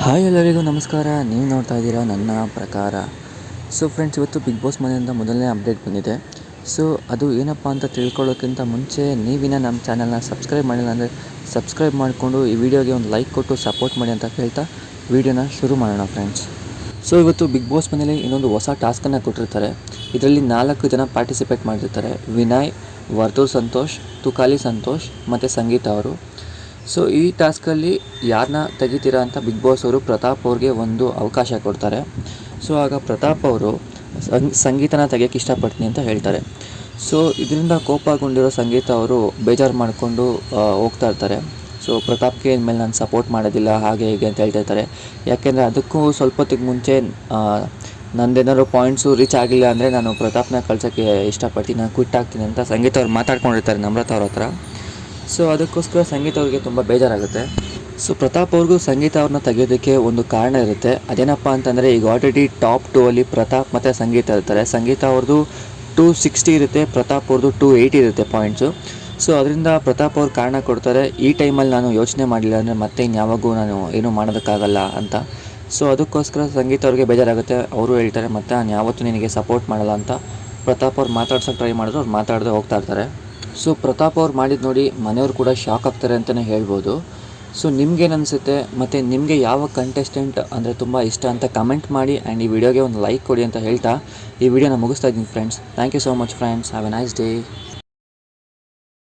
Hi ಎಲ್ಲರಿಗೂ ನಮಸ್ಕಾರ. ನೀವು ನೋಡ್ತಾ ಇದ್ದೀರಾ ನನ್ನ ಪ್ರಕಾರ. ಸೊ ಫ್ರೆಂಡ್ಸ್, ಇವತ್ತು ಬಿಗ್ ಬಾಸ್ ಮನೆಯಿಂದ ಮೊದಲನೇ ಅಪ್ಡೇಟ್ ಬಂದಿದೆ. ಸೊ ಅದು ಏನಪ್ಪ ಅಂತ ತಿಳ್ಕೊಳ್ಳೋಕ್ಕಿಂತ ಮುಂಚೆ ನೀವಿನ ನಮ್ಮ ಚಾನಲ್ನ ಸಬ್ಸ್ಕ್ರೈಬ್ ಮಾಡಿಲ್ಲ ಅಂದರೆ ಸಬ್ಸ್ಕ್ರೈಬ್ ಮಾಡಿಕೊಂಡು ಈ ವಿಡಿಯೋಗೆ ಒಂದು ಲೈಕ್ ಕೊಟ್ಟು ಸಪೋರ್ಟ್ ಮಾಡಿ ಅಂತ ಹೇಳ್ತಾ ವಿಡಿಯೋನ ಶುರು ಮಾಡೋಣ ಫ್ರೆಂಡ್ಸ್. ಸೊ ಇವತ್ತು ಬಿಗ್ ಬಾಸ್ ಮನೇಲಿ ಇನ್ನೊಂದು ಹೊಸ ಟಾಸ್ಕನ್ನು ಕೊಟ್ಟಿರ್ತಾರೆ. ಇದರಲ್ಲಿ 4 ಜನ ಪಾರ್ಟಿಸಿಪೇಟ್ ಮಾಡಿರ್ತಾರೆ. ವಿನಯ್, ವರ್ಧು ಸಂತೋಷ್, ತುಕಾಲಿ ಸಂತೋಷ್ ಮತ್ತು ಸಂಗೀತ ಅವರು. ಸೊ ಈ ಟಾಸ್ಕಲ್ಲಿ ಯಾರನ್ನ ತೆಗಿತೀರಾ ಅಂತ ಬಿಗ್ ಬಾಸ್ ಅವರು ಪ್ರತಾಪ್ ಅವ್ರಿಗೆ ಒಂದು ಅವಕಾಶ ಕೊಡ್ತಾರೆ. ಸೊ ಆಗ ಪ್ರತಾಪ್ ಅವರು ಸಂಗೀತನ ತೆಗಿಯೋಕ್ಕೆ ಇಷ್ಟಪಡ್ತೀನಿ ಅಂತ ಹೇಳ್ತಾರೆ. ಸೊ ಇದರಿಂದ ಕೋಪಗೊಂಡಿರೋ ಸಂಗೀತ ಅವರು ಬೇಜಾರು ಮಾಡಿಕೊಂಡು ಹೋಗ್ತಾ ಇರ್ತಾರೆ. ಸೊ ಪ್ರತಾಪ್ಗೆ ಇನ್ಮೇಲೆ ನಾನು ಸಪೋರ್ಟ್ ಮಾಡೋದಿಲ್ಲ ಹಾಗೆ ಹೀಗೆ ಅಂತ ಹೇಳ್ತಾ ಇರ್ತಾರೆ. ಯಾಕೆಂದರೆ ಅದಕ್ಕೂ ಸ್ವಲ್ಪ ಹೊತ್ತಿಗೆ ಮುಂಚೆ ನಂದೇನಾದ್ರು ಪಾಯಿಂಟ್ಸು ರೀಚ್ ಆಗಿಲ್ಲ ಅಂದರೆ ನಾನು ಪ್ರತಾಪ್ನ ಕಳ್ಸೋಕ್ಕೆ ಇಷ್ಟಪಡ್ತೀನಿ, ನಾನು ಕ್ವಿಟ್ ಆಗ್ತೀನಿ ಅಂತ ಸಂಗೀತ ಅವ್ರು ಮಾತಾಡ್ಕೊಂಡಿರ್ತಾರೆ ನಮ್ರತಾ ಅವ್ರ ಹತ್ರ. ಸೊ ಅದಕ್ಕೋಸ್ಕರ ಸಂಗೀತ ಅವ್ರಿಗೆ ತುಂಬ ಬೇಜಾರಾಗುತ್ತೆ. ಸೊ ಪ್ರತಾಪ್ ಅವ್ರಿಗೂ ಸಂಗೀತ ಅವ್ರನ್ನ ತೆಗೆಯೋದಕ್ಕೆ ಒಂದು ಕಾರಣ ಇರುತ್ತೆ. ಅದೇನಪ್ಪ ಅಂತಂದರೆ ಈಗ ಆಲ್ರೆಡಿ ಟಾಪ್ 2 ಅಲ್ಲಿ ಪ್ರತಾಪ್ ಮತ್ತು ಸಂಗೀತ ಇರ್ತಾರೆ. ಸಂಗೀತ ಅವ್ರದ್ದು 260 ಇರುತ್ತೆ, ಪ್ರತಾಪ್ ಅವ್ರದ್ದು 280 ಇರುತ್ತೆ ಪಾಯಿಂಟ್ಸು. ಸೊ ಅದರಿಂದ ಪ್ರತಾಪ್ ಅವ್ರು ಕಾರಣ ಕೊಡ್ತಾರೆ, ಈ ಟೈಮಲ್ಲಿ ನಾನು ಯೋಚನೆ ಮಾಡಲಿಲ್ಲ ಅಂದರೆ ಮತ್ತೆ ಇನ್ಯಾವಾಗೂ ನಾನು ಏನೂ ಮಾಡೋದಕ್ಕಾಗಲ್ಲ ಅಂತ. ಸೊ ಅದಕ್ಕೋಸ್ಕರ ಸಂಗೀತ ಅವ್ರಿಗೆ ಬೇಜಾರಾಗುತ್ತೆ. ಅವರು ಹೇಳ್ತಾರೆ ಮತ್ತು ನಾನು ಯಾವತ್ತೂ ನಿನಗೆ ಸಪೋರ್ಟ್ ಮಾಡಲ್ಲ ಅಂತ. ಪ್ರತಾಪ್ ಅವ್ರು ಮಾತಾಡ್ಸೋಕ್ಕೆ ಟ್ರೈ ಮಾಡಿದ್ರು, ಅವ್ರು ಮಾತಾಡದೆ ಹೋಗ್ತಾ ಇರ್ತಾರೆ. ಸೊ ಪ್ರತಾಪ್ ಅವ್ರು ಮಾಡಿದ್ದು ನೋಡಿ ಮನೆಯವರು ಕೂಡ ಶಾಕ್ ಆಗ್ತಾರೆ ಅಂತಲೇ ಹೇಳ್ಬೋದು. ಸೊ ನಿಮ್ಗೇನು ಅನಿಸುತ್ತೆ ಮತ್ತು ನಿಮಗೆ ಯಾವ ಕಂಟೆಸ್ಟೆಂಟ್ ಅಂದರೆ ತುಂಬ ಇಷ್ಟ ಅಂತ ಕಮೆಂಟ್ ಮಾಡಿ ಆ್ಯಂಡ್ ಈ ವಿಡಿಯೋಗೆ ಒಂದು ಲೈಕ್ ಕೊಡಿ ಅಂತ ಹೇಳ್ತಾ ಈ ವಿಡಿಯೋನ ಮುಗಿಸ್ತಾ ಇದ್ದೀನಿ friends. Thank you so much friends. Have a nice day.